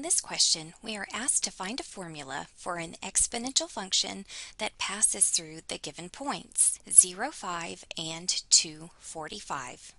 this question, we are asked to find a formula for an exponential function that passes through the given points, 0, 5, and 2, 45.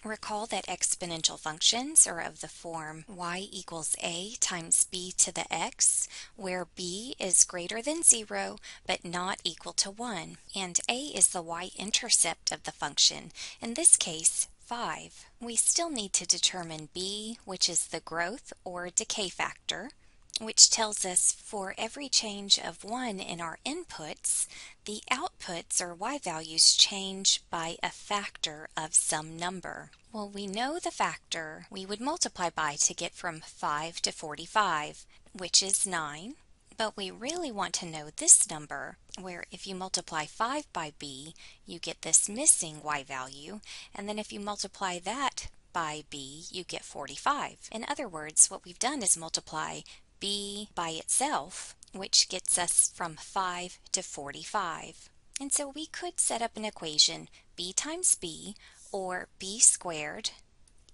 Recall that exponential functions are of the form y equals a times b to the x, where b is greater than 0 but not equal to 1, and a is the y-intercept of the function, in this case 5. We still need to determine b, which is the growth or decay factor, which tells us for every change of 1 in our inputs, the outputs or y-values change by a factor of some number. Well, we know the factor we would multiply by to get from 5 to 45, which is 9. But we really want to know this number, where if you multiply 5 by b, you get this missing y-value, and then if you multiply that by b, you get 45. In other words, what we've done is multiply b by itself, which gets us from 5 to 45. And so we could set up an equation, b times b, or b squared,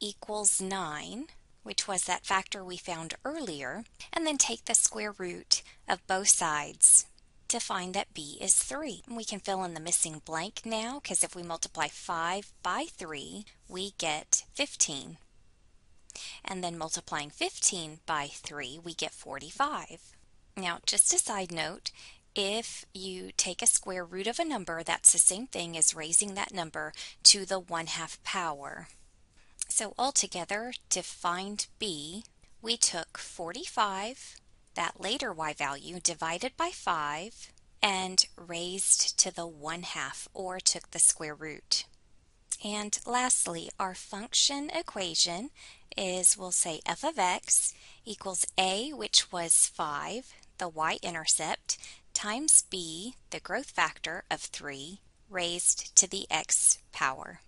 equals 9, which was that factor we found earlier, and then take the square root of both sides to find that b is 3. We can fill in the missing blank now, because if we multiply 5 by 3, we get 15. And then multiplying 15 by 3, we get 45. Now, just a side note, if you take a square root of a number, that's the same thing as raising that number to the 1/2 power. So altogether, to find b, we took 45, that later y-value, divided by 5, and raised to the 1/2, or took the square root. And lastly, our function equation is, we'll say f of x equals a, which was 5, the y-intercept, times b, the growth factor of 3, raised to the x power.